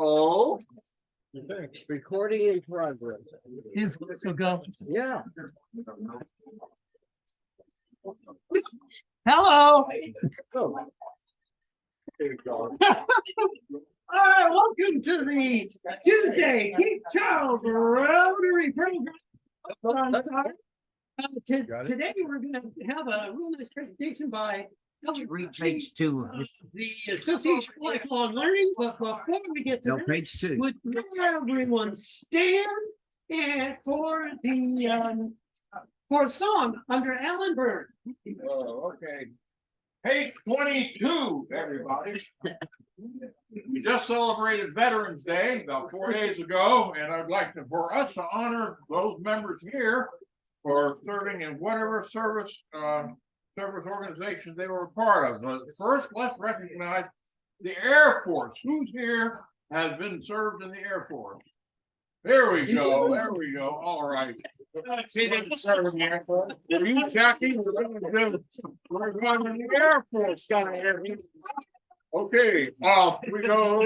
Oh. Recording in progress. So go. Yeah. Hello. Oh. There you go. All right, welcome to the Tuesday King Charles Rotary program. Today we're going to have a real nice presentation by Read page 2. the Association for Lifelong Learning. But before we get to No, that, page 2. would everyone stand and for a song under Alan Byrne? Oh, okay. Page 22, everybody. We just celebrated Veterans Day about 4 days ago, and I'd like for us to honor those members here for serving in whatever service organization they were a part of. But first, let's recognize the Air Force. Who's here has been served in the Air Force? There we go. There we go. All right. He didn't serve in the Air Force. Were you, Jackie? We're going to the Air Force guy here. Okay, off we go.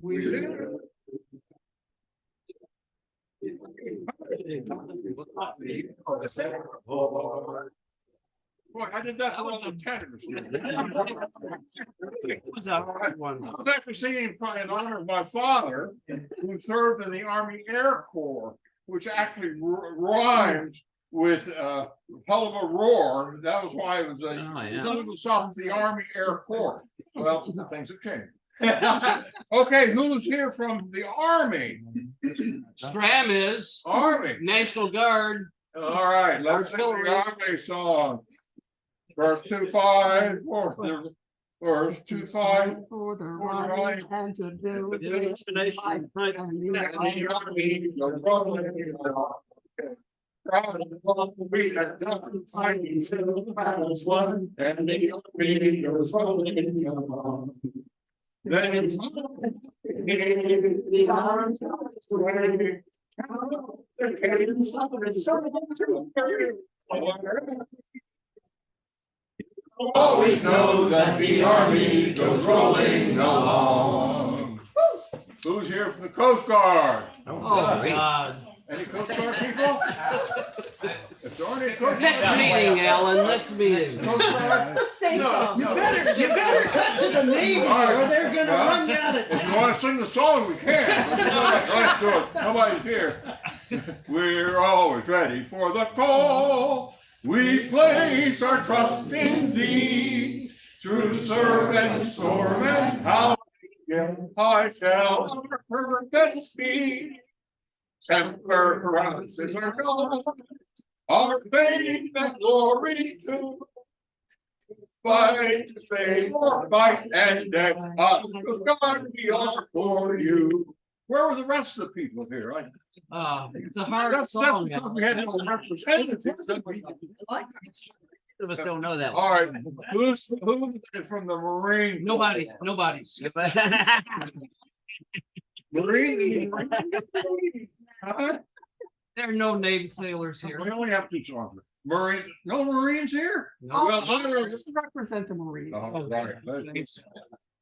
We live. Boy, I did that for all the tenors. It was a hard one. I was actually singing in honor of my father, who served in the Army Air Corps, which actually rhymes with hell of a roar. That was why it was the Army Air Corps. Well, things have changed. Okay, who's here from the Army? Stram is Army. National Guard. All right, let's sing the Army song. Verse 2-5, verse 2-5 for the right hand to do with the we have done fighting till the battle's won, and the army goes rolling along. Then it's the arms away. The cadence of it always know that the army goes rolling along. Who's here from the Coast Guard? Oh, God. Any Coast Guard people? If there aren't any Coast Guard Next meeting, Alan. Next meeting. Coast Guard? No, you better cut to the Navy or they're gonna run you out of If you town. want to sing the song, we can. Let's do it. Nobody's here. We're always ready for the call. We place our trust in thee. Through surf and storm and how I shall our purpose be. Temperance is our God, our faith and glory too. Fight to save or fight and death, God we are for you. Where were the rest of the people here? It's a hard song. Because we had no representatives. Some of us don't know that one. All right, who's from the Marine? Nobody. Marine. Huh? There are no named sailors here. We only have 2 songs. Marine, no Marines here? No. Well, others Represent the Marines. all right, let's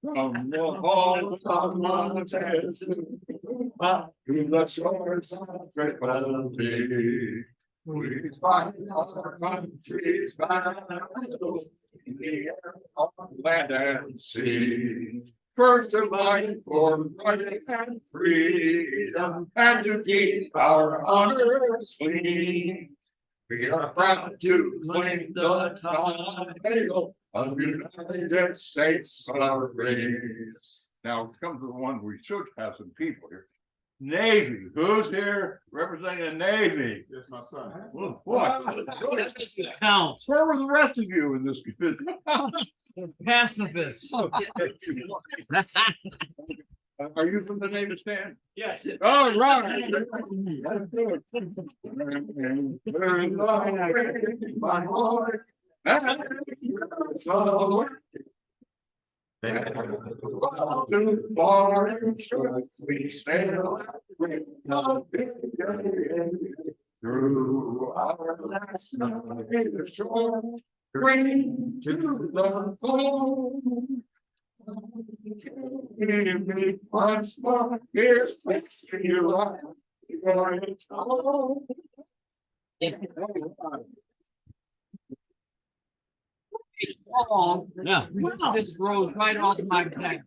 from the halls of Montezuma to the shores of great plenty. We fight our country's battles in the air, on land and sea. First to fight for right and freedom, and to keep our honors clean. We are proud to claim the title of United States of race. Now come to the one we should have some people here. Navy, who's here representing the Navy? That's my son. What? That doesn't count. Where were the rest of you in this? Pacifists. Are you from the name of Stan? Yes. Oh, right. That's good. My heart. We sail through our last night the shore, bring to the home. Give me once more, here's to you. For it's all. Yeah, this rose right off my back.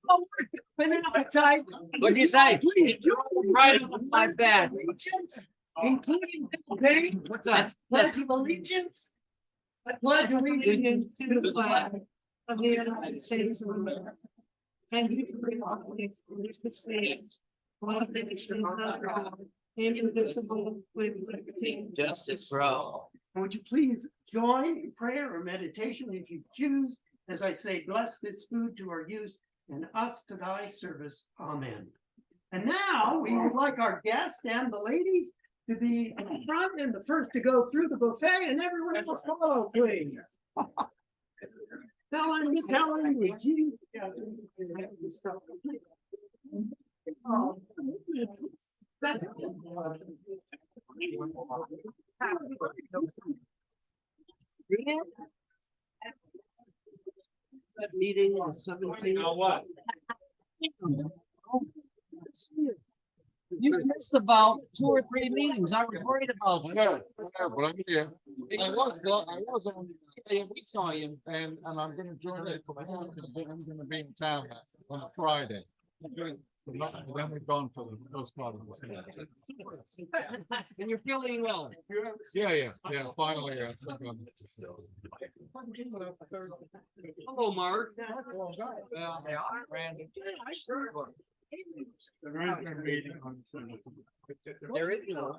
Appetite. What'd you say? Please join Right off my back. allegiance, including the What's that? pledge of allegiance. I pledge allegiance to the flag of the United States of America. And to the republic for which it stands, one nation under God, indivisible, with liberty and Justice for all. Would you please join in prayer or meditation if you choose, as I say, bless this food to our use and us to thy service. Amen. And now we would like our guests and the ladies to be in the front and the first to go through the buffet, and everyone else follow, please. Helen, Miss Helen, would you? That meeting on 17. What? You missed about 2 or 3 meetings. I was worried about you. Yeah, but I'm here. I was on, we saw you, and I'm gonna join it for one, because I'm gonna be in town on a Friday. Then we're gone for the most part of the And you're feeling well. Yeah, finally. Hello, Mark. Randy. There is no.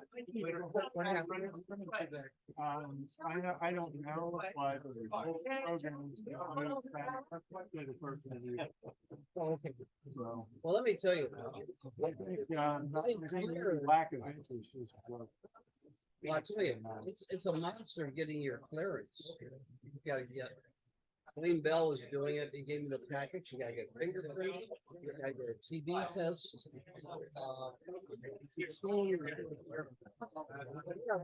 I don't know why the whole program is the first of the year. So, Well, let me tell you. I think the lack of interest is what. Well, I tell you, it's a monster getting your clearance. You gotta get. William Bell is doing it. He gave me the package. You gotta get fingerprint. You gotta get a TB test.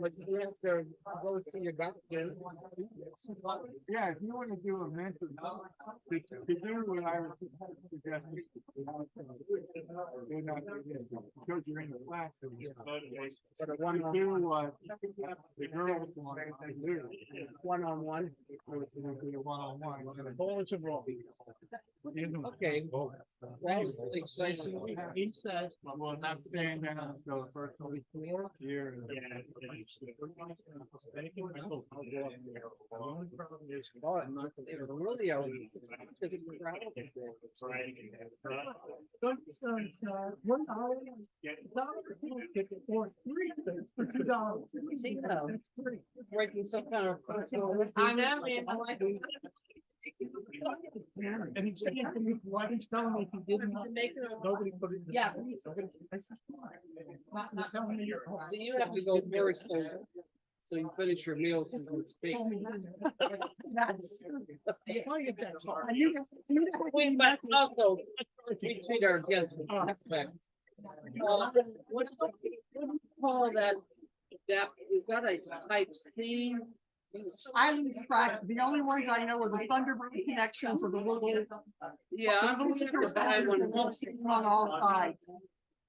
But you have to go to your doctor. Yeah, if you want to do a mentor, to do what I was suggesting. Because you're in the classroom. But I want to do what the girls want to do. One-on-one. It's going to be a one-on-one. Bulletin roll. Okay. That was really exciting. He says, we'll not stand down until the first of the year. Really are. Breaking some kind of. I know, man. I like it. And he's telling me if he didn't nobody put it. Yeah. Not telling me you're. So you have to go very slow. So you finish your meals and then speak. That's. But also, we treat our guests with respect. What do you call that? Is that a type C? Islands track, the only ones I know are the Thunderbird connections or the little. Yeah, I'm the gonna little have to buy one. sitting on all sides.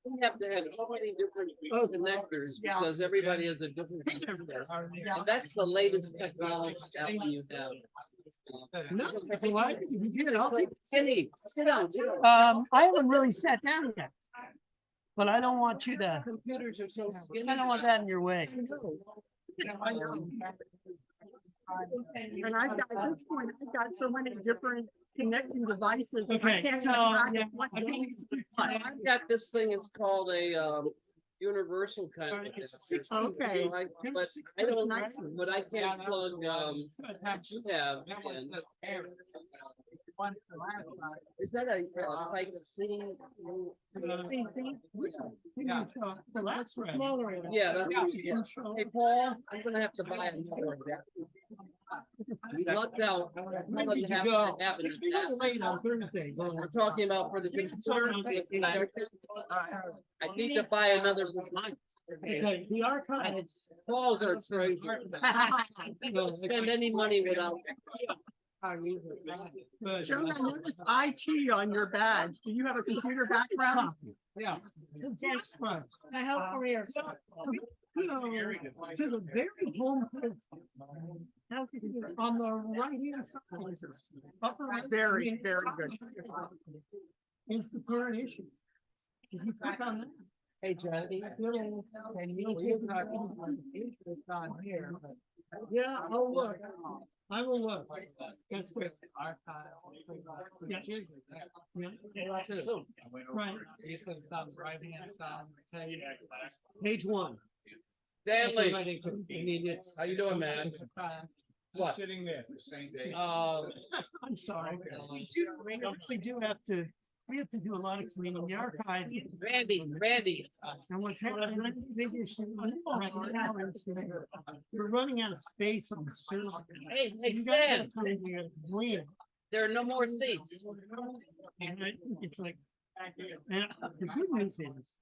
We have to have so many different connectors Yeah. because everybody has a different connector. Yeah. And that's the latest technology that you have. No, what? You get it, I'll take. Kenny, sit down, sit down. I haven't really sat down yet. But I don't want you to, Computers are so skinny. I don't want that in your way. And I've got, at this point, I've got so many different connecting devices. I Okay, can't so, even track yeah, what okay. goes with I've what. got this thing, it's called a universal kind of. Okay. But I don't, but I can't plug what you have in. one from last time. Is that a like scene? Yeah. Well, that's right. Yeah, that's. Hey, Paul, I'm gonna have to buy another one. We lucked out. When did you go? You were late on Thursday. We're talking about for the. I need to buy another one. Okay, the archives. Paul's our treasure. Don't spend any money without. Joan, I noticed IT on your badge. Do you have a computer background? Yeah. My health career. You know, to the very home. On the right hand side. Upper right. Very, very good. Is the current issue. If you click on that. Hey, Johnny. And you take that it's on here. Yeah, I'll look. I will look. That's good. Yeah. Yeah. Right. You said it's on the right hand side. Page one. Stanley, I mean, it's. how you doing, man? What? Sitting there the same day. I'm sorry. We actually do have to, we have to do a lot of cleaning the archive. Randy. And what's happening, I think the big issue right now is that we're running out of space on the server. Hey, You gotta Stan, get time to clean it. there are no more seats. And I think it's like, and the good news is,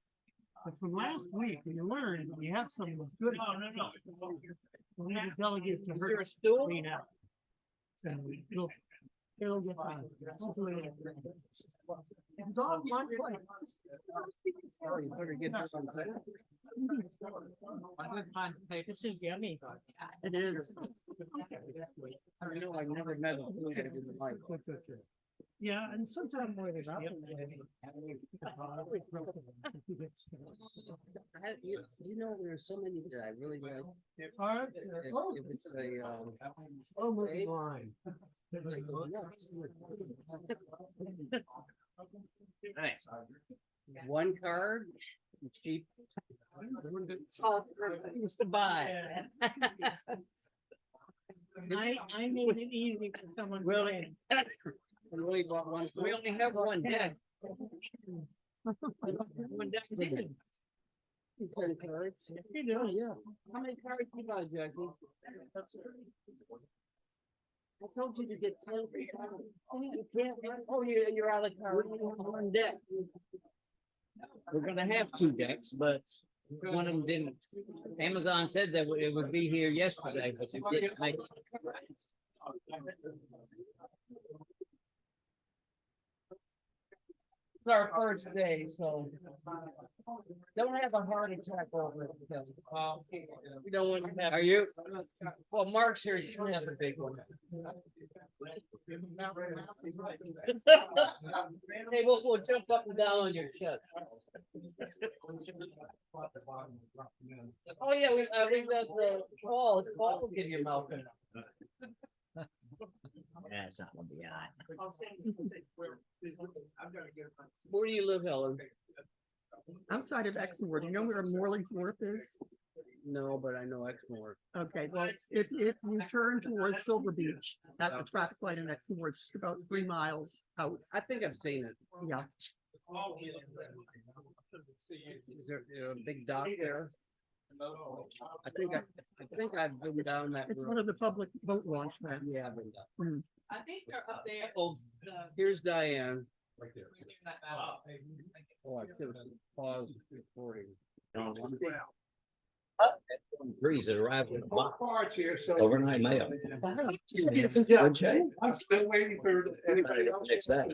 but from last week, we learned we have some good. So we have a delegate to Is there her a stool? clean out. So it'll get done. Hopefully it'll get done. It's all one place. Oh, you better get this on. This is yummy. It is. I know, I've never met a food that is like. Yeah, and sometimes more than that. You know, there are so many that I really like. Alright. If it's a, Oh, moving on. like, Thanks. one card, cheap. Used to buy. I made it easy for someone. Really? I really bought one. We only have one deck. One deck. 10 cards. You do, Yeah. How many cards you buy, Jackie? I told you to get 10. You can't, oh, you're out of cards. One deck. We're gonna have two decks, but one of them didn't. Amazon said that it would be here yesterday, but it didn't make it. It's our first day, so don't have a heart attack over it. Because, we don't want to have. Are you? Well, Mark's here, you can have a big one. Hey, we'll jump up and down on your chest. Oh, yeah, we got the Paul will give you a mouth. Yeah, it's not gonna be on. Where do you live, Helen? Outside of Exmoor, do you know where Morley's Wharf is? No, but I know Exmoor. Okay, well, if you turn towards Silver Beach, at the traffic light in Exmoor, it's just about 3 miles out. I think I've seen it. Yeah, Is there a big dock there? I think I've been down that it's road. one of the public boat launch ramps. Yeah, I've been down. Mhm. I think they're up there. Oh, here's Diane. Oh, I should have paused recording. Breeze that arrived in the box. Parts here, so. Overnight mail. Yes, and Good shape. I'm still waiting for anybody else. Fix that.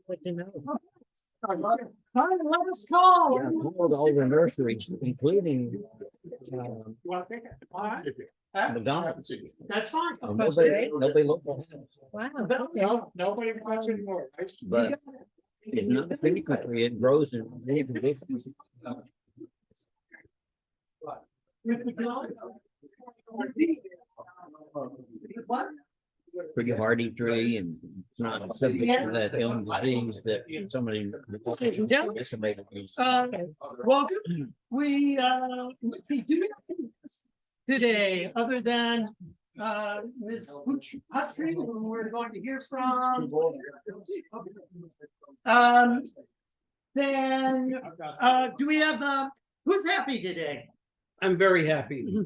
Let us call. Yeah, I called all the nurseries, including You wanna take it? All right. McDonald's. That's fine. And nobody looked at it. No, nobody wants anymore. right? But it's not a pretty country. It grows in many conditions. What? Pretty hardy tree and it's not subject to that elm disease that somebody. Decimated. Welcome. We do nothing today, other than, Ms. Hutchinson, who we're going to hear from. Then, do we have, who's happy today? I'm very happy.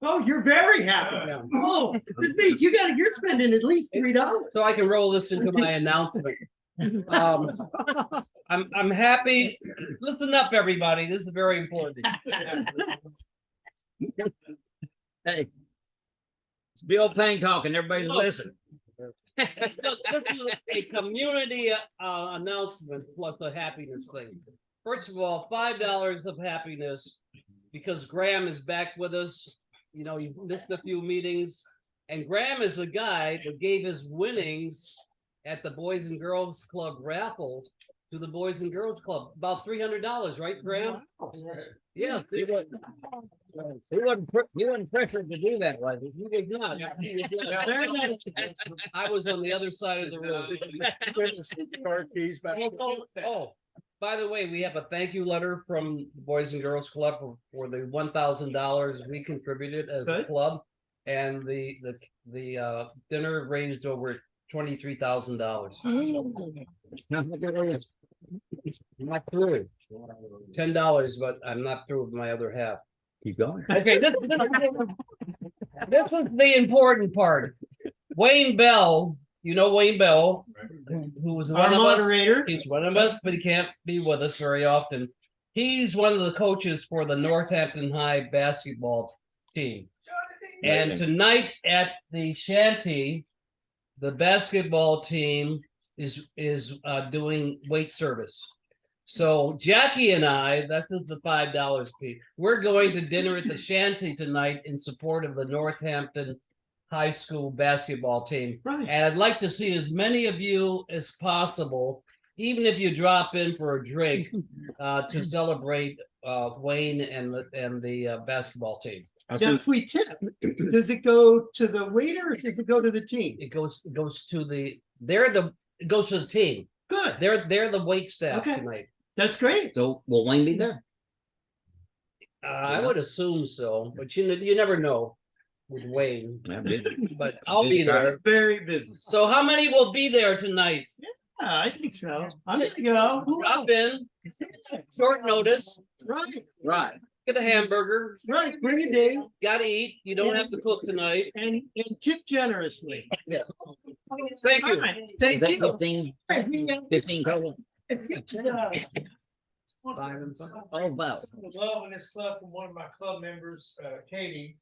Oh, you're very happy. Yeah. Oh, this means you're spending at least $3. So I can roll this into my announcement. I'm happy. Listen up, everybody. This is very important. Hey. It's Bill Payne talking, everybody's listening. Look, this is a community announcement plus a happiness thing. First of all, $5 of happiness because Graham is back with us. You know, you missed a few meetings, and Graham is the guy that gave his winnings at the Boys and Girls Club raffle to the Boys and Girls Club. About $300, right, Graham? Yeah. He wasn't pressured to do that, was he? He was not. He was not. Very nice. I was on the other side of the room. Car keys back. Oh, by the way, we have a thank you letter from the Boys and Girls Club for the $1,000 we contributed as a Good. club. And the dinner raised over $23,000. I'm not through. $10, but I'm not through with my other half. Keep going. Okay, this is the important part. Wayne Bell, you know Wayne Bell, who was Our one of us. moderator. He's one of us, but he can't be with us very often. He's one of the coaches for the Northampton High basketball team. And tonight at the shanty, the basketball team is doing weight service. So Jackie and I, that's the $5 piece. We're going to dinner at the shanty tonight in support of the Northampton High School basketball team. Right. And I'd like to see as many of you as possible, even if you drop in for a drink, to celebrate Wayne and the basketball team. Now, if we tip, does it go to the waiter or does it go to the team? It goes to the it goes to the team. Good. They're the wait staff Okay. tonight. That's great. So will Wayne be there? I would assume so, but you never know with Wayne. Yeah, busy. But I'll be there. Very busy. So how many will be there tonight? Yeah, I think so. I'm gonna go. Drop in, short notice, Right, Right. get a hamburger, right. Bring it, Dave, gotta eat. You don't have to cook tonight. and tip generously. Thank All you. right, Is thank that you. 15 total? It's good. Oh, wow. Love in this club from one of my club members, Katie.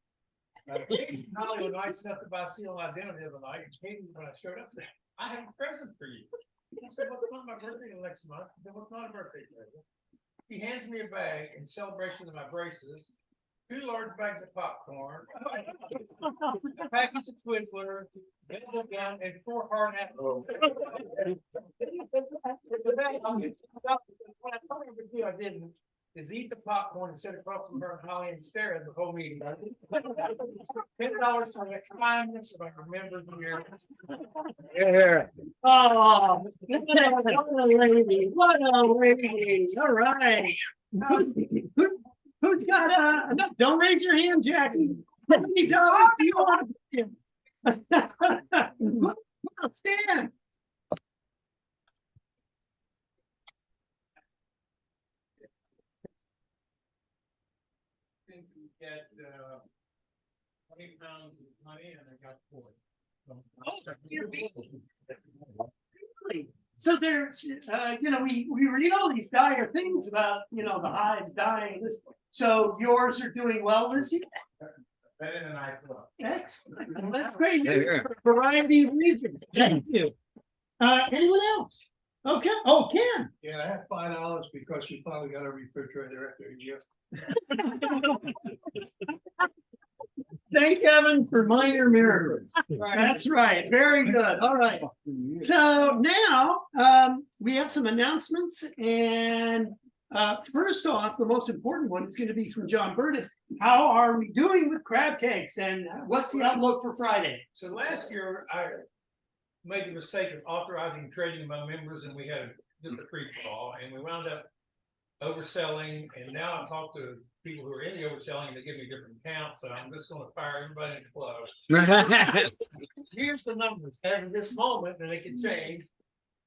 Katie Holly was nice enough to buy seal my dinner the other night. And Katie, when I showed up, said, I have a present for you. I said, well, it's not my birthday next month. I said, well, it's not a birthday present. He hands me a bag in celebration of my braces, 2 large bags of popcorn, a package of Twizzlers, and 4 hard apples. What I told her to do, I didn't, is eat the popcorn and sit across from her and Holly and stare at the whole meeting. $10 for the kindness of our members here. Yeah. Oh, what a lady, what a lady. All right. Who's got no, don't raise your hand, Jackie. How many dollars do you want to give? Stand. Think we get 20 pounds of money and I got 40. Oh, you're Really? So there's, we read all these dire things about, the hives dying. So yours are doing well this year? Better than I thought. Excellent. Well, that's great. Yeah, yeah. For a variety of reasons. Thank you. Anyone else? Okay. Oh, Ken. Yeah, I had $5 because you finally got a refrigerator after a year. Thank heaven for minor miracles. That's right. Very good. All right. So now we have some announcements, and first off, the most important one is going to be from John Burtis. How are we doing with crab cakes, and what's the outlook for Friday? So last year, I made the mistake of authorizing trading among members, and we had just a free for all, and we wound up overselling. And now I talked to people who are in the overselling, and they give me different accounts, so I'm just gonna fire everybody in the club. Here's the numbers, at this moment, and it can change.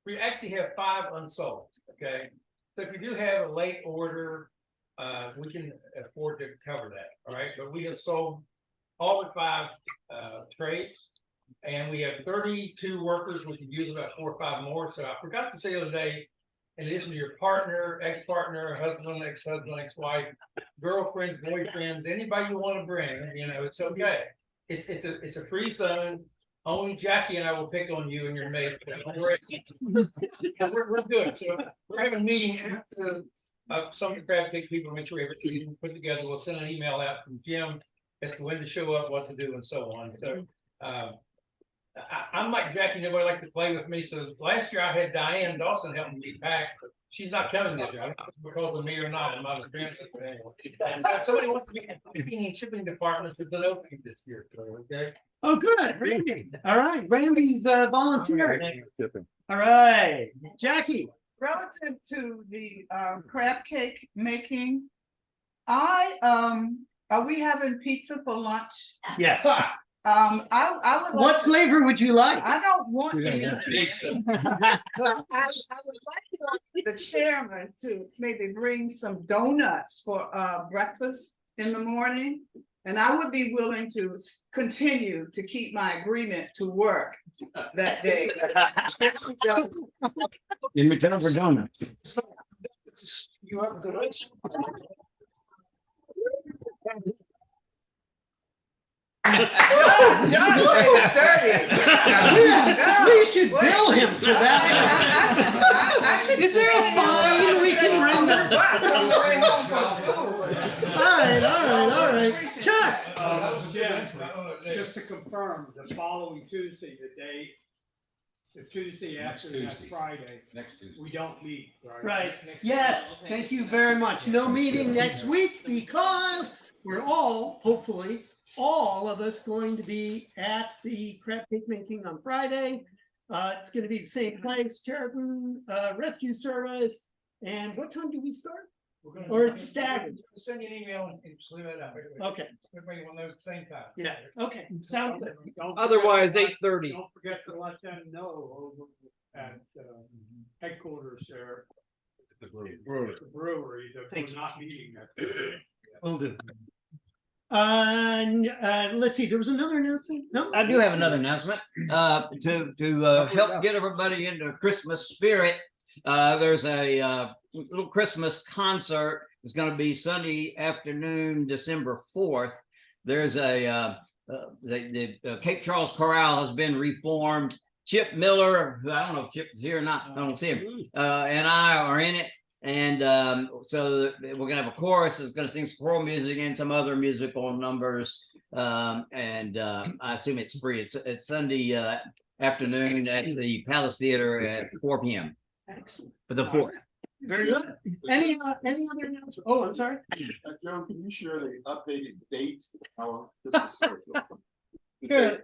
We actually have 5 unsold, okay? So if you do have a late order, we can afford to cover that, all right? But we have sold all the 5 trades, and we have 32 workers. We can use about 4 or 5 more. So I forgot to say the other day, in addition to your partner, ex-partner, husband, ex-husband, ex-wife, girlfriends, boyfriends, anybody you want to bring, you know, it's okay. It's a free zone. Only Jackie and I will pick on you and your mate. We're good. So we're having a meeting after some of the crab cake people, make sure everything put together. We'll send an email out from Jim as to when to show up, what to do, and so on. So I'm like Jackie, nobody like to play with me. So last year I had Diane Dawson helping me pack. She's not coming this year. I don't know if it's because of me or not. I'm not a fan of it. Anyway. Somebody wants to be in picking and shipping departments with an opening this year. So, okay. Oh, good, Randy. All right, Randy's volunteering. All right, Jackie. Relative to the crab cake making, are we having pizza for lunch? Yes. I would. What like flavor would you like? I don't want We're any gonna get pizza. But I would like the chairman to maybe bring some donuts for breakfast in the morning. And I would be willing to continue to keep my agreement to work that day. In return for donuts. You have the race. We should bill him for that. Is there a fine we can render? All right. Chuck. Jim, just to confirm, the following Tuesday, the Tuesday after that Friday, Next Tuesday. we don't meet, right? Right, yes, thank you very much. No meeting next week because we're all, hopefully, all of us going to be at the crab cake making on Friday. It's gonna be the same place, Chariton Rescue Service. And what time do we start? Or it's staggered. Send you an email and just leave it out. Okay, Everybody will know at the same time. yeah, okay, sounds good. Don't Otherwise, forget- 8:30. Don't forget to let them know over at headquarters there. The The brewery, that Thank we're you. not meeting that. Will do. Let's see, there was another announcement? No? I do have another announcement, to help get everybody into Christmas spirit. There's a little Christmas concert. It's gonna be Sunday afternoon, December 4th. There's the Cape Charles Chorale has been reformed. Chip Miller, who I don't know if Chip is here or not, I don't see him, and I are in it. And so we're gonna have a chorus that's gonna sing some choral music and some other musical numbers. And I assume it's free. It's Sunday afternoon at the Palace Theater at 4 p.m. Excellent. for the 4th. Very good. Any other announcements? Oh, I'm sorry. Joe, can you share the updated date? Good.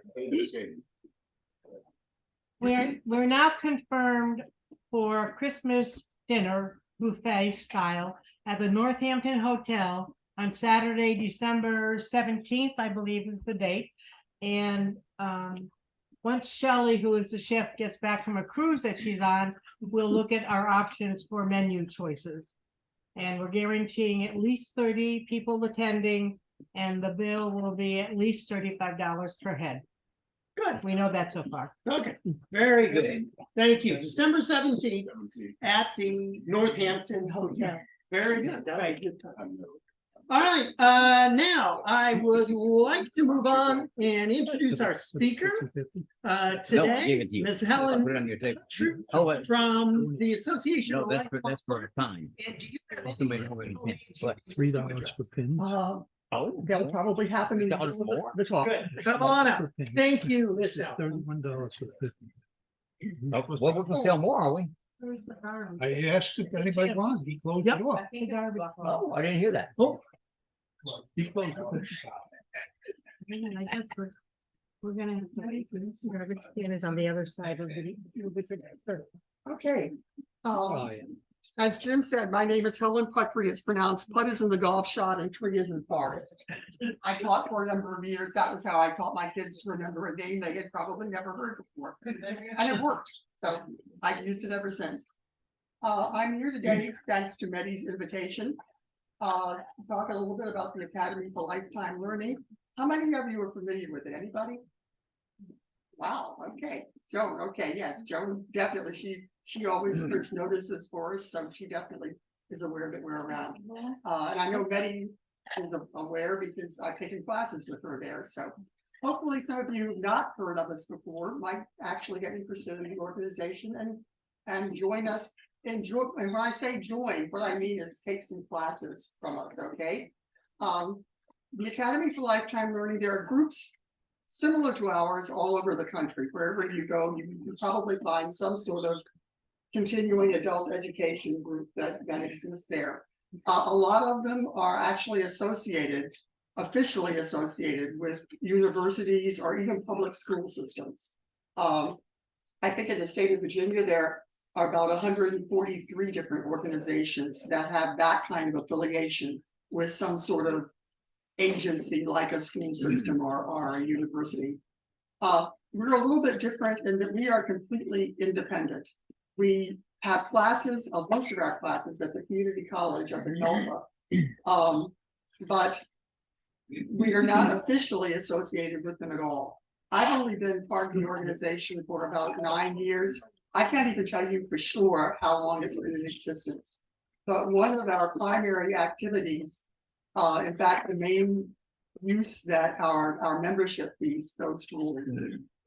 We're now confirmed for Christmas dinner buffet style at the Northampton Hotel on Saturday, December 17th, I believe is the date. And once Shelley, who is the chef, gets back from a cruise that she's on, we'll look at our options for menu choices. And we're guaranteeing at least 30 people attending, and the bill will be at least $35 per head. Good. We know that so far. Okay, very good. Thank you. December 17th at the Northampton Hotel. Very good. That'll be a good time. All right, now I would like to move on and introduce our speaker Give today, it to you. Ms. Helen Put it on your table. True Oh, wait. from the Association. No, of that's for a time. And do you have Somebody already did, but- $3 per pin. They'll probably happen in $1 more? the talk. Good. Come on up. Thank you, Ms. Helen. $31 for 50. Oh, well, we can sell more, are we? I asked if anybody wanted, he closed Yep. it off. Oh, I didn't hear that. Oh, He closed it. I guess we're gonna have to, garbage can is on the other side of the. okay. Oh, yeah. As Jim said, my name is Helen Puttree. It's pronounced putt is in the golf shot and tree is in forest. I taught for a number of years. That was how I taught my kids to remember a name they had probably never heard before. And it worked. So I've used it ever since. I'm here today thanks to Medi's invitation. Talk a little bit about the Academy for Lifetime Learning. How many of you are familiar with it? Anybody? Wow, okay. Joan, okay, yes, Joan, definitely. She always puts notices for us, so she definitely is aware that we're around. And I know Betty is aware because I've taken classes with her there, so hopefully some of you who've not heard of us before might actually get interested in the organization and join us. And when I say join, what I mean is take some classes from us, okay? The Academy for Lifetime Learning, there are groups similar to ours all over the country. Wherever you go, you can probably find some sort of continuing adult education group that exists there. A lot of them are actually officially associated with universities or even public school systems. I think in the state of Virginia, there are about 143 different organizations that have that kind of affiliation with some sort of agency like a school system or a university. We're a little bit different in that we are completely independent. We have classes, most of our classes at the community college up in Nova, but we are not officially associated with them at all. I've only been part of the organization for about 9 years. I can't even tell you for sure how long it's been in existence. But one of our primary activities, in fact, the main use that our membership fees goes toward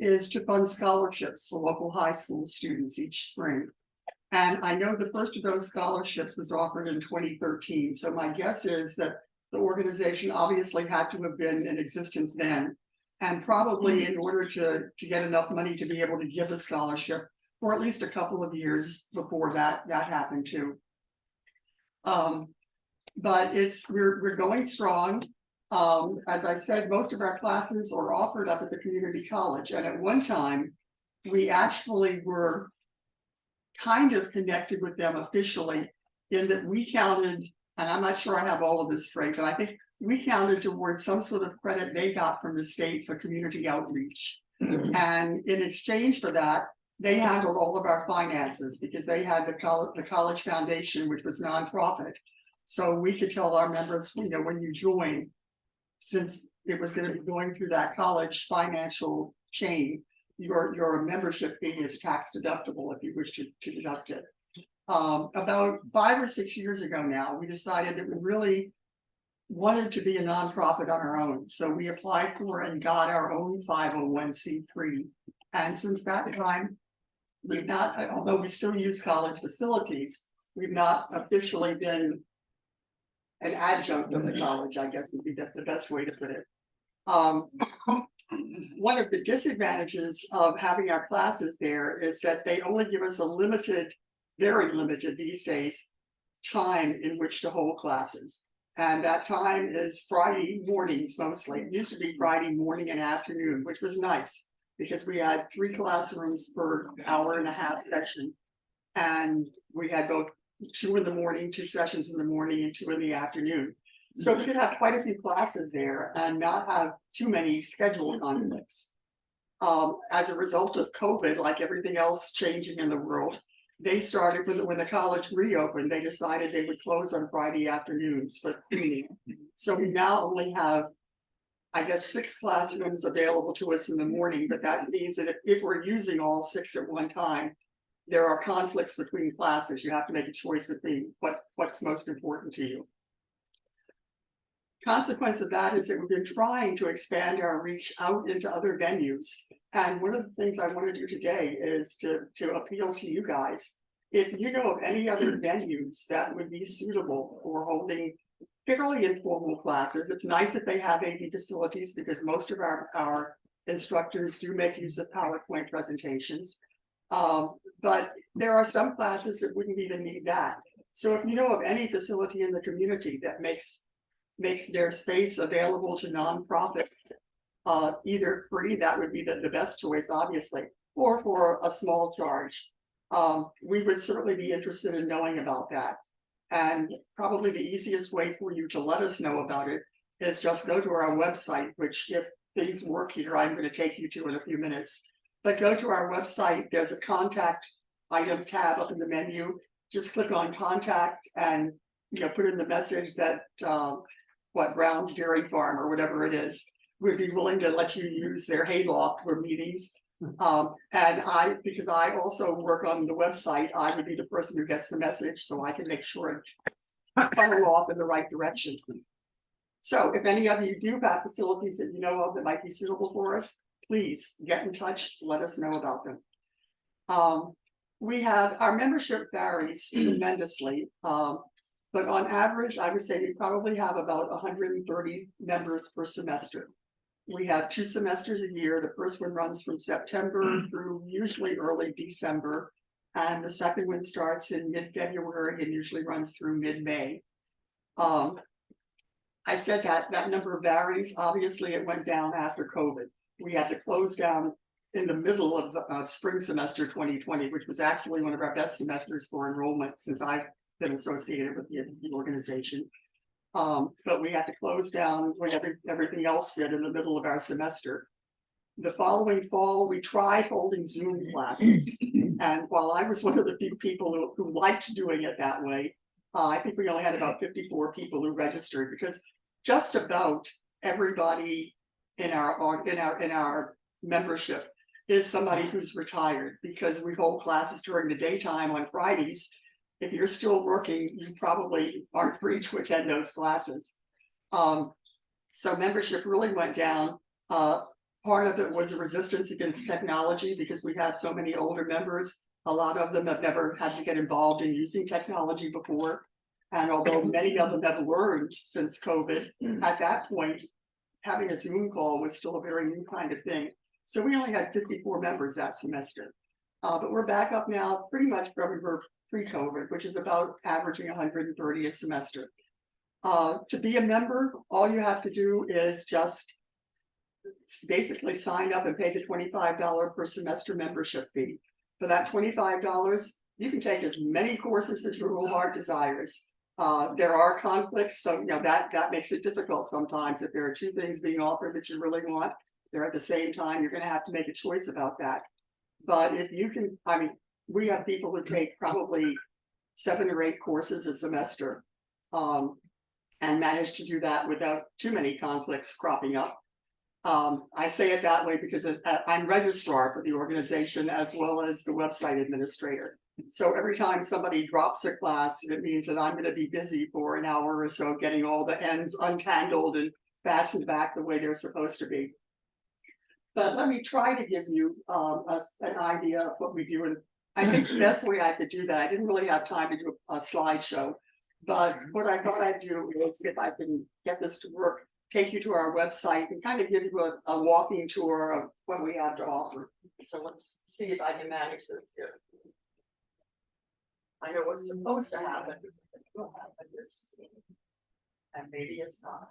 is to fund scholarships for local high school students each spring. And I know the first of those scholarships was offered in 2013. So my guess is that the organization obviously had to have been in existence then. And probably in order to get enough money to be able to give a scholarship for at least a couple of years before that happened too. But we're going strong. As I said, most of our classes are offered up at the community college. And at one time, we actually were kind of connected with them officially in that we counted, and I'm not sure I have all of this straight, but I think we counted towards some sort of credit they got from the state for community outreach. And in exchange for that, they handled all of our finances because they had the college foundation, which was nonprofit. So we could tell our members, when you join, since it was going to be going through that college financial chain, your membership fee is tax deductible if you wish to deduct it. About 5 or 6 years ago now, we decided that we really wanted to be a nonprofit on our own. So we applied for and got our own 501c3. And since that time, we've not, although we still use college facilities, we've not officially been an adjunct of the college, I guess would be the best way to put it. One of the disadvantages of having our classes there is that they only give us a limited, very limited these days, time in which to hold classes. And that time is Friday mornings mostly. It used to be Friday morning and afternoon, which was nice because we had 3 classrooms per hour-and-a-half session. And we had both 2 in the morning, 2 sessions in the morning and 2 in the afternoon. So we could have quite a few classes there and not have too many schedule conflicts. As a result of COVID, like everything else changing in the world, they started when the college reopened, they decided they would close on Friday afternoons for cleaning. So we now only have, I guess, 6 classrooms available to us in the morning, but that means that if we're using all 6 at one time, there are conflicts between classes. You have to make a choice between what's most important to you. Consequence of that is that we've been trying to expand our reach out into other venues. And one of the things I want to do today is to appeal to you guys. If you know of any other venues that would be suitable for holding fairly informal classes, it's nice if they have AV facilities because most of our instructors do make use of PowerPoint presentations. But there are some classes that wouldn't even need that. So if you know of any facility in the community that makes their space available to nonprofits, either free, that would be the best choice, obviously, or for a small charge. We would certainly be interested in knowing about that. And probably the easiest way for you to let us know about it is just go to our website, which if things work here, I'm going to take you to in a few minutes. But go to our website, there's a contact item tab up in the menu. Just click on contact and, put in the message that, Brown's Dairy Farm or whatever it is, would be willing to let you use their hayloft for meetings. And because I also work on the website, I would be the person who gets the message, so I can make sure it funnel off in the right direction. So if any of you do have facilities that you know of that might be suitable for us, please get in touch, let us know about them. We have, our membership varies tremendously, but on average, I would say we probably have about 130 members per semester. We have 2 semesters a year. The first one runs from September through usually early December. And the second one starts in mid-February and usually runs through mid-May. I said that number varies. Obviously, it went down after COVID. We had to close down in the middle of the spring semester 2020, which was actually one of our best semesters for enrollment since I've been associated with the organization. But we had to close down when everything else did in the middle of our semester. The following fall, we tried holding Zoom classes. And while I was one of the few people who liked doing it that way, I think we only had about 54 people who registered because just about everybody in our membership is somebody who's retired, because we hold classes during the daytime on Fridays. If you're still working, you probably aren't free to attend those classes. So membership really went down. Part of it was a resistance against technology because we had so many older members. A lot of them have never had to get involved in using technology before. And although many of them have learned since COVID, at that point, having a Zoom call was still a very new kind of thing. So we only had 54 members that semester. But we're back up now pretty much where we were pre-COVID, which is about averaging 130 a semester. To be a member, all you have to do is just basically sign up and pay the $25 per semester membership fee. For that $25, you can take as many courses as your whole heart desires. There are conflicts, so that makes it difficult sometimes. If there are 2 things being offered that you really want, they're at the same time, you're going to have to make a choice about that. But if you can, we have people who take probably 7 or 8 courses a semester, and manage to do that without too many conflicts cropping up. I say it that way because I'm registrar for the organization as well as the website administrator. So every time somebody drops a class, it means that I'm going to be busy for an hour or so getting all the ends untangled and fastened back the way they're supposed to be. But let me try to give you an idea of what we do. And I think the best way I could do that, I didn't really have time to do a slideshow, but what I thought I'd do is, if I can get this to work, take you to our website and kind of give you a walking tour of what we have to offer. So let's see if I can manage this here. I know what's supposed to happen. And maybe it's not.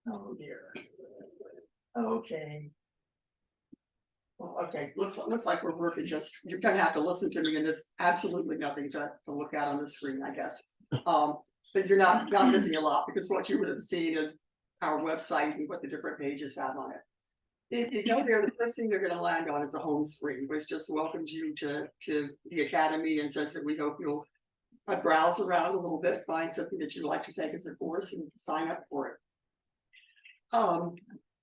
Oh dear. Okay. Well, okay, looks like we're working. Just, you're gonna have to listen to me, and there's absolutely nothing to look at on the screen, I guess. But you're not missing a lot, because what you would have seen is our website and what the different pages have on it. If you go there, the first thing you're gonna land on is a home screen, which just welcomes you to the academy and says that we hope you'll browse around a little bit, find something that you'd like to take as a course and sign up for it.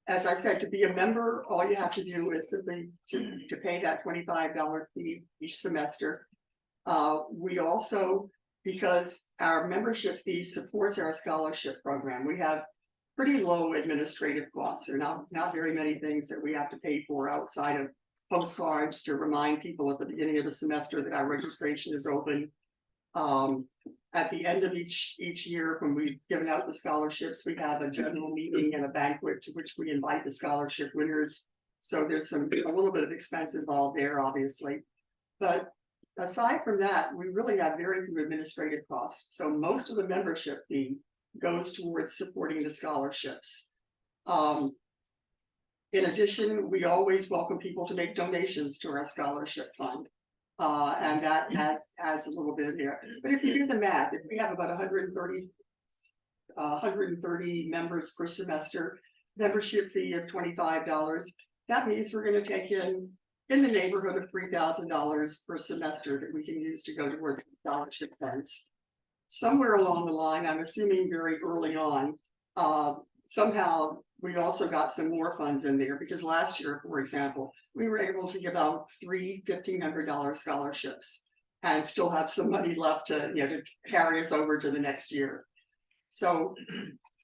As I said, to be a member, all you have to do is simply to pay that $25 fee each semester. We also, because our membership fee supports our scholarship program, we have pretty low administrative costs. There are not very many things that we have to pay for outside of postcards to remind people at the beginning of the semester that our registration is open. At the end of each year, when we've given out the scholarships, we have a general meeting and a banquet to which we invite the scholarship winners. So there's a little bit of expense involved there, obviously. But aside from that, we really have very few administrative costs. So most of the membership fee goes towards supporting the scholarships. In addition, we always welcome people to make donations to our scholarship fund. And that adds a little bit there. But if you do the math, if we have about 130 members per semester, membership fee of $25, that means we're going to take in the neighborhood of $3,000 per semester that we can use to go toward scholarship funds. Somewhere along the line, I'm assuming very early on, somehow we also got some more funds in there, because last year, for example, we were able to give out 3 $1,500 scholarships and still have some money left to, to carry us over to the next year. So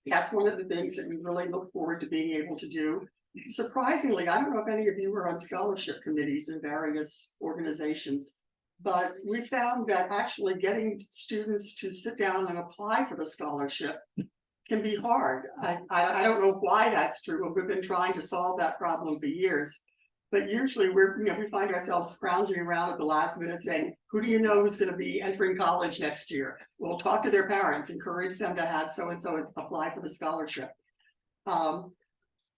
that's one of the things that we really look forward to being able to do. Surprisingly, I don't know if any of you were on scholarship committees in various organizations, but we found that actually getting students to sit down and apply for the scholarship can be hard. I don't know why that's true. We've been trying to solve that problem for years, but usually we find ourselves scrounging around at the last minute saying, who do you know who's going to be entering college next year? We'll talk to their parents, encourage them to have so-and-so apply for the scholarship. I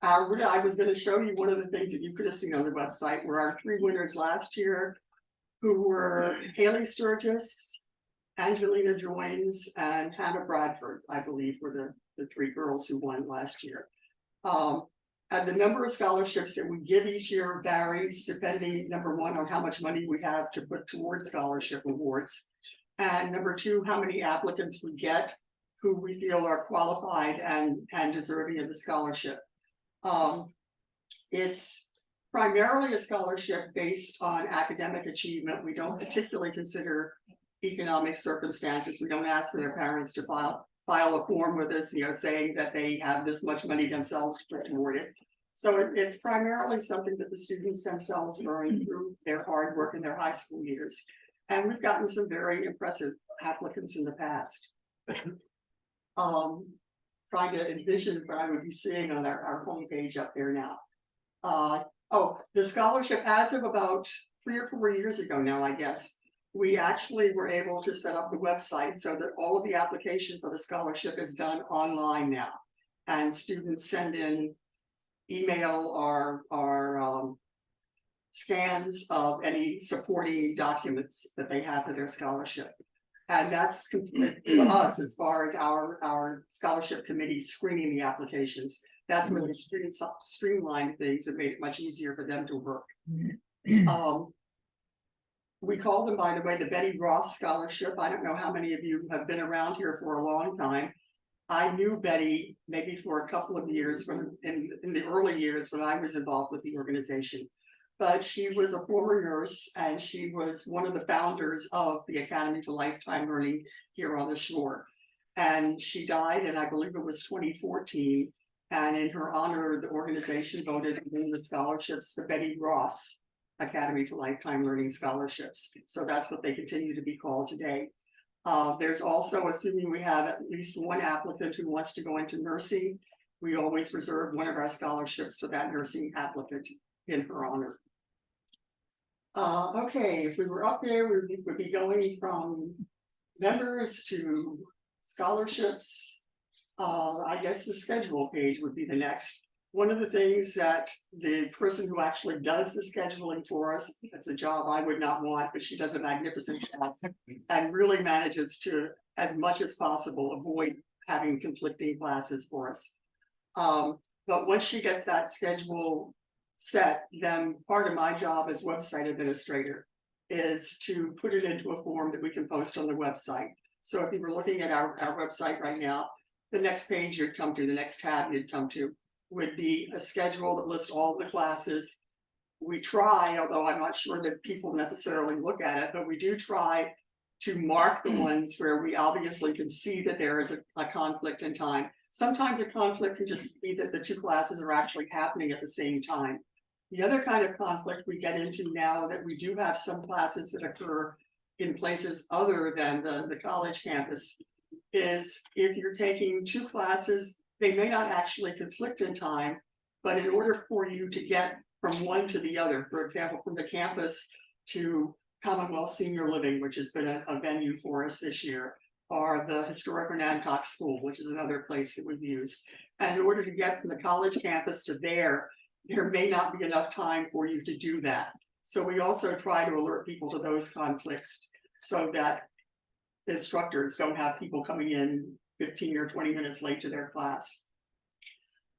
was going to show you one of the things that you could have seen on the website were our 3 winners last year, who were Haley Sturgis, Angelina Joins, and Hannah Bradford, I believe, were the 3 girls who won last year. And the number of scholarships that we give each year varies depending, number 1, on how much money we have to put towards scholarship awards, and number 2, how many applicants we get who we feel are qualified and deserving of the scholarship. It's primarily a scholarship based on academic achievement. We don't particularly consider economic circumstances. We don't ask for their parents to file a form with us, saying that they have this much money themselves to put toward it. So it's primarily something that the students themselves earn through their hard work in their high school years. And we've gotten some very impressive applicants in the past. Trying to envision what I would be seeing on our homepage up there now. The scholarship, as of about 3 or 4 years ago now, I guess, we actually were able to set up the website so that all of the application for the scholarship is done online now. And students send in email or scans of any supporting documents that they have for their scholarship. And that's complete for us as far as our scholarship committee screening the applications. That's really streamlined things and made it much easier for them to work. We call them, by the way, the Betty Ross Scholarship. I don't know how many of you have been around here for a long time. I knew Betty maybe for a couple of years in the early years when I was involved with the organization. But she was a former nurse, and she was one of the founders of the Academy for Lifetime Learning here on the shore. And she died, and I believe it was 2014. And in her honor, the organization voted to win the scholarships, the Betty Ross Academy for Lifetime Learning Scholarships. So that's what they continue to be called today. There's also, assuming we have at least one applicant who wants to go into nursing, we always reserve one of our scholarships for that nursing applicant in her honor. Okay, if we were up there, we would be going from members to scholarships. I guess the schedule page would be the next. One of the things that the person who actually does the scheduling for us, it's a job I would not want, but she does a magnificent job and really manages to, as much as possible, avoid having conflicting classes for us. But once she gets that schedule set, then part of my job as website administrator is to put it into a form that we can post on the website. So if you were looking at our website right now, the next page you'd come to, the next tab you'd come to, would be a schedule that lists all the classes. We try, although I'm not sure that people necessarily look at it, but we do try to mark the ones where we obviously can see that there is a conflict in time. Sometimes a conflict can just be that the 2 classes are actually happening at the same time. The other kind of conflict we get into now that we do have some classes that occur in places other than the college campus is if you're taking 2 classes, they may not actually conflict in time, but in order for you to get from one to the other, for example, from the campus to Commonwealth Senior Living, which has been a venue for us this year, or the Historic Nancock School, which is another place that we've used. And in order to get from the college campus to there, there may not be enough time for you to do that. So we also try to alert people to those conflicts so that the instructors don't have people coming in 15 or 20 minutes late to their class.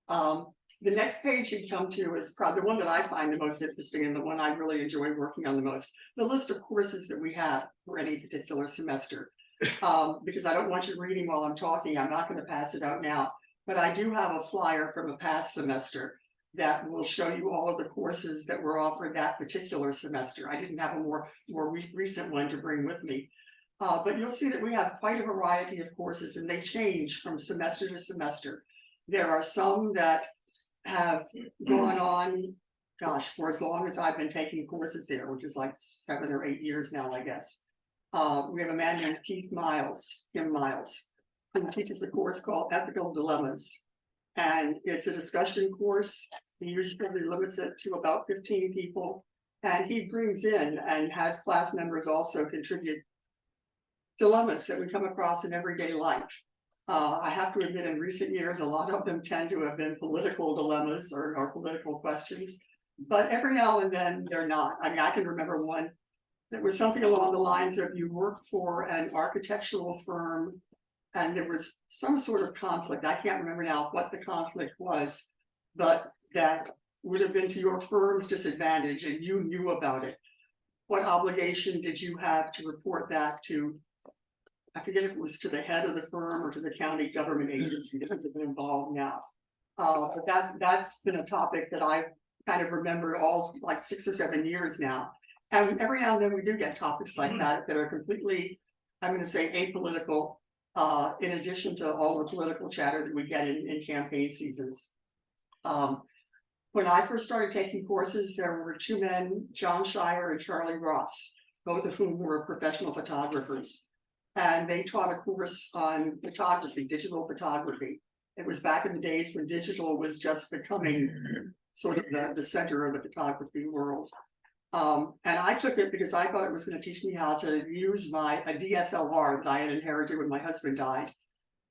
The next page you come to is probably the one that I find the most interesting and the one I really enjoy working on the most. The list of courses that we have for any particular semester. Because I don't want you reading while I'm talking, I'm not going to pass it out now. But I do have a flyer from a past semester that will show you all of the courses that were offered that particular semester. I didn't have a more recent one to bring with me. But you'll see that we have quite a variety of courses and they change from semester to semester. There are some that have gone on, gosh, for as long as I've been taking courses there, which is like 7 or 8 years now, I guess. We have a man named Kim Miles, who teaches a course called Ethical Dilemmas. And it's a discussion course. He usually limits it to about 15 people. And he brings in and has class members also contribute dilemmas that we come across in everyday life. I have to admit, in recent years, a lot of them tend to have been political dilemmas or political questions, but every now and then they're not. I mean, I can remember one that was something along the lines of you work for an architectural firm and there was some sort of conflict. I can't remember now what the conflict was, but that would have been to your firm's disadvantage and you knew about it. What obligation did you have to report that to? I forget if it was to the head of the firm or to the county government agency that has been involved now. But that's been a topic that I've kind of remembered all like 6 or 7 years now. And every now and then we do get topics like that are completely, I'm going to say, apolitical, in addition to all the political chatter that we get in campaign seasons. When I first started taking courses, there were 2 men, John Shire and Charlie Ross, both of whom were professional photographers. And they taught a course on photography, digital photography. It was back in the days when digital was just becoming sort of the center of the photography world. And I took it because I thought it was going to teach me how to use a DSLR that I had inherited when my husband died.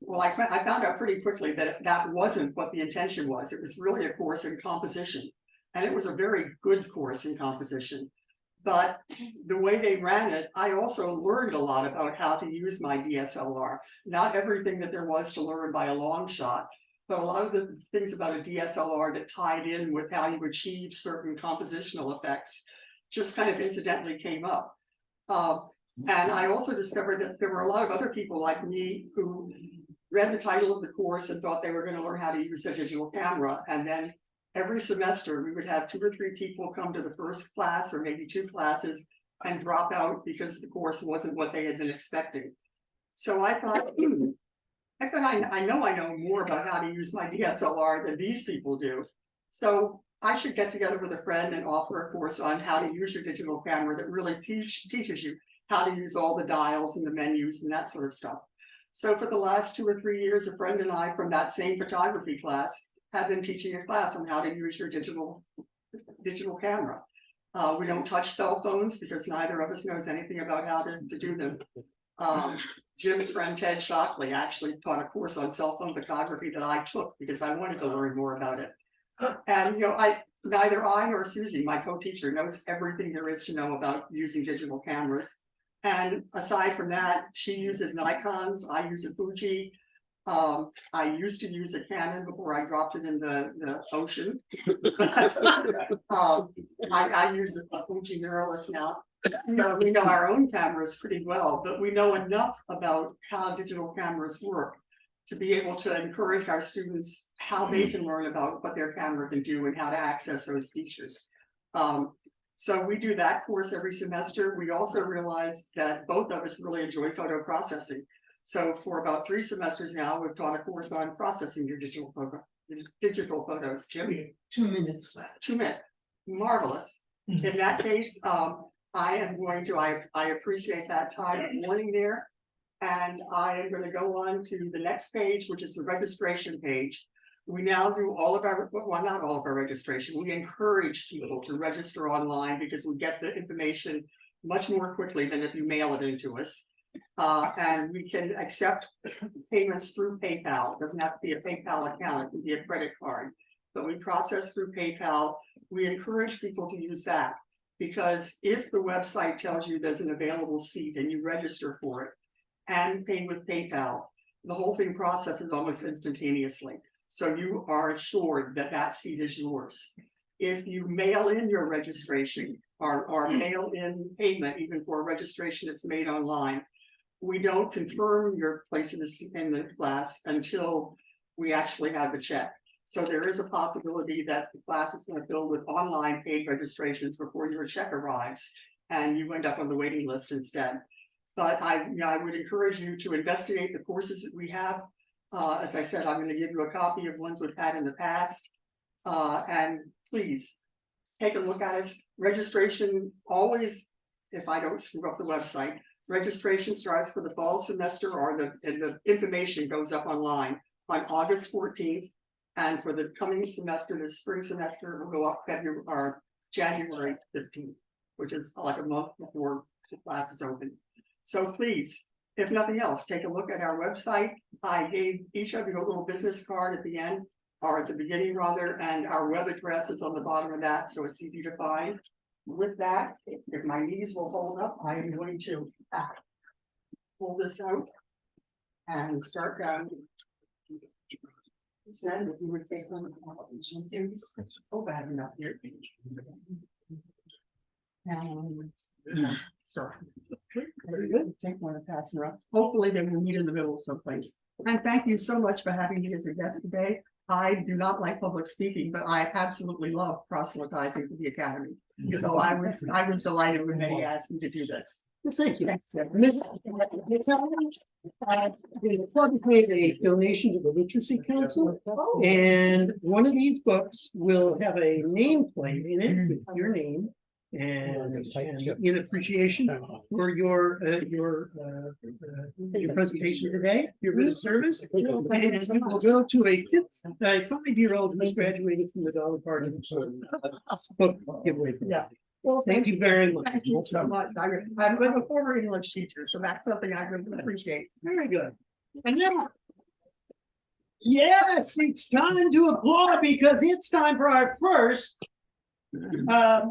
Well, I found out pretty quickly that that wasn't what the intention was. It was really a course in composition. And it was a very good course in composition. But the way they ran it, I also learned a lot about how to use my DSLR. Not everything that there was to learn by a long shot, but a lot of the things about a DSLR that tied in with how you achieve certain compositional effects just kind of incidentally came up. And I also discovered that there were a lot of other people like me who read the title of the course and thought they were going to learn how to use a digital camera. And then every semester we would have 2 or 3 people come to the first class or maybe 2 classes and drop out because the course wasn't what they had been expecting. So I thought, I know more about how to use my DSLR than these people do. So I should get together with a friend and offer a course on how to use your digital camera that really teaches you how to use all the dials and the menus and that sort of stuff. So for the last 2 or 3 years, a friend and I from that same photography class have been teaching a class on how to use your digital camera. We don't touch cell phones because neither of us knows anything about how to do them. Jim's friend Ted Shockley actually taught a course on cell phone photography that I took because I wanted to learn more about it. And neither I nor Susie, my co-teacher, knows everything there is to know about using digital cameras. And aside from that, she uses Nikons, I use a Fuji. I used to use a Canon before I dropped it in the ocean. I use a Fuji mirrorless now. We know our own cameras pretty well, but we know enough about how digital cameras work to be able to encourage our students how they can learn about what their camera can do and how to access those features. So we do that course every semester. We also realize that both of us really enjoy photo processing. So for about 3 semesters now, we've taught a course on processing your digital photos. Jimmy, 2 minutes left. 2 minutes, marvelous. In that case, I am going to, I appreciate that time warning there. And I am going to go on to the next page, which is the registration page. We now do all of our, well, not all of our registration. We encourage people to register online because we get the information much more quickly than if you mail it into us. And we can accept payments through PayPal. It doesn't have to be a PayPal account, it can be a credit card. that we process through PayPal. We encourage people to use that. Because if the website tells you there's an available seat and you register for it and pay with PayPal, the whole thing processes almost instantaneously. So you are assured that that seat is yours. If you mail in your registration or mail in payment, even for a registration that's made online, we don't confirm your place in the class until we actually have the check. So there is a possibility that the class is going to fill with online paid registrations before your check arrives and you end up on the waiting list instead. But I would encourage you to investigate the courses that we have. As I said, I'm going to give you a copy of ones we've had in the past. And please take a look at us. Registration always, if I don't screw up the website, registration starts for the fall semester or the information goes up online on August 14th. And for the coming semester, the spring semester, it will go up February or January 15th, which is like a month before the class is open. So please, if nothing else, take a look at our website. I gave each of you a little business card at the end, or at the beginning rather, and our web address is on the bottom of that, so it's easy to find. With that, if my knees will hold up, I am going to pull this out and start down. Said if you would take one, oh, bad enough here. And start. Very good. Take one and pass it around. Hopefully they will meet in the middle someplace. And thank you so much for having me as a guest today. I do not like public speaking, but I absolutely love proselytizing for the academy. So I was delighted when they asked me to do this. Thank you. The club made a donation to the Literacy Council, and one of these books will have a nameplate in it with your name and in appreciation for your presentation today, your good service. And we'll go to a 5-year-old who's graduated from the Dollar Party book giveaway. Yeah. Well, thank you very much. Thank you so much. I'm a former English teacher, so that's something I really appreciate. Very good. And now, yes, it's time to applaud because it's time for our first, not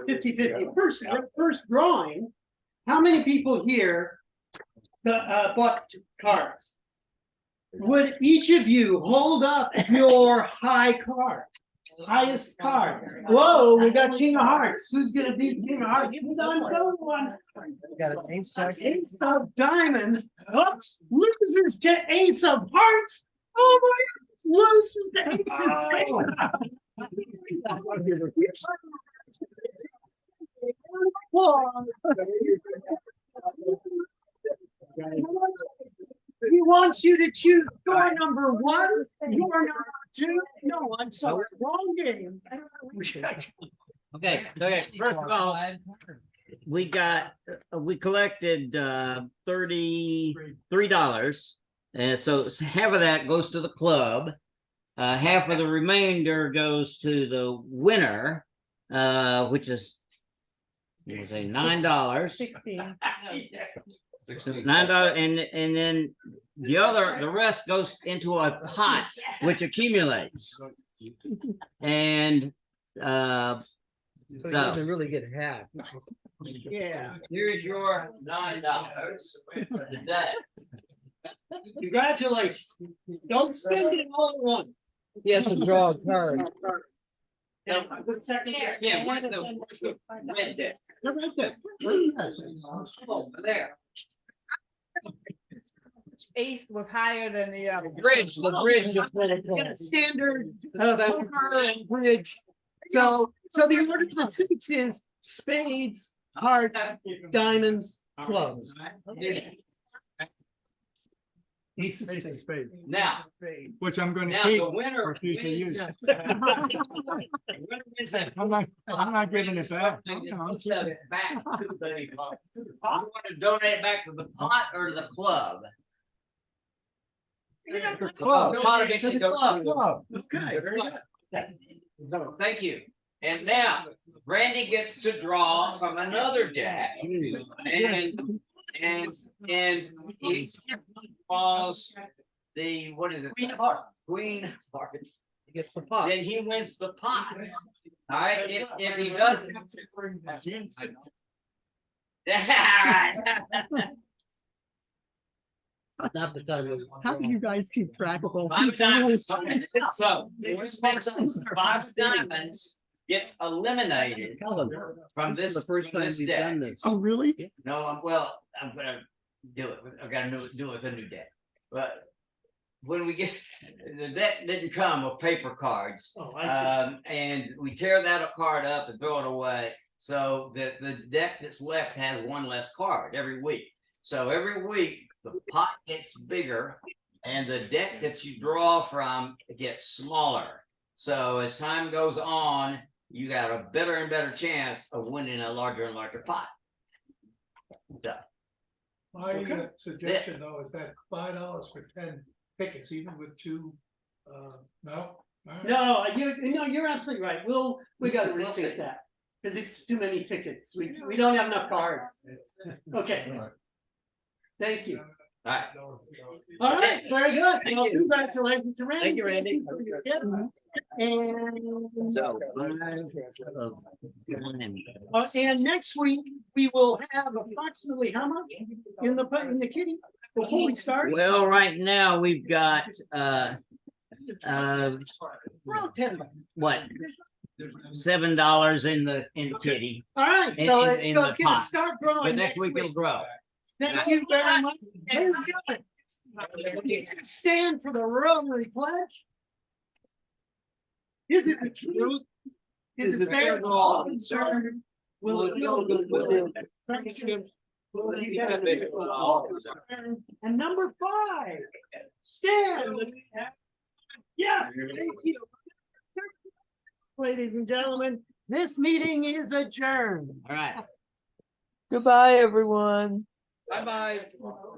50-50, first drawing. How many people here bought cards? Would each of you hold up your high card? Highest card. Whoa, we got King of Hearts. Who's gonna beat King of Hearts? It's on Got an ace jack. Ace of Diamonds. Oops, loses to Ace of Hearts. Oh my God, loses to Ace of He wants you to choose door number 1, door number 2. No, I'm sorry, wrong game. Okay, first of all, we collected $33. And so half of that goes to the club. Half of the remainder goes to the winner, which is $9. 16. $9, and then the rest goes into a pot which accumulates. And So he doesn't really get half. Yeah. here's your $9 today. Congratulations. Don't spend it all at once. He has to draw a card. That's a good second. Yeah, where's the red there? They're right there. Over there. Eighth was higher than the other. The bridge is Get a standard poker and bridge. So the order of the suits is spades, hearts, diamonds, clubs. Ace of spades, Now, which I'm gonna now keep the winner for future wins. use. The winner wins that. I'm not giving it back. Something that puts it back to the, you want to donate it back to the pot or to the club? The Because club. the pot eventually goes to the Club. Okay, very good. So, thank you. And now Randy gets to draw from another deck. And he draws the, what is it? Queen of Hearts. Queen of Hearts. gets the pot. then he wins the pot. All right, if he doesn't. Not the time. to- How do you guys keep track of all Five these? diamonds, okay, so this makes five diamonds gets eliminated Helen, from this is this, the first from time this we've deck. done this. Oh, really? No, I'm gonna do it, I've gotta do it with a new deck, but. When we get, the deck didn't come with paper cards. Oh, I see. And we tear that card up and throw it away. So the deck that's left has one less card every week. So every week, the pot gets bigger and the deck that you draw from gets smaller. So as time goes on, you got a better and better chance of winning a larger and larger pot. So, My suggestion though is that $5 for 10 tickets, even with two, no? All right. No, you're absolutely right. We gotta We'll see. rethink that. Cause it's too many tickets. We don't have enough cards. Okay, thank you. all right. All right, very good. Thank Well, you. congratulations to Randy. Thank you, Randy. for your gift. And, So. and next week, we will have approximately how much in the kitty before we start? Well, right now we've got, Around 10 bucks. what? $7 in the kitty, All right, In- so in so the it's gonna pot. start but growing next next week it'll week. grow. Thank you very much. Very good. Stand for the Rotary pledge. Is it the truth? Is it fair to all concerned? Will it build goodwill, friendships? Will it be beneficial to all concerned? And number 5, stand. Yes, thank you. Ladies and gentlemen, this meeting is adjourned. All right. Goodbye, everyone. Bye-bye.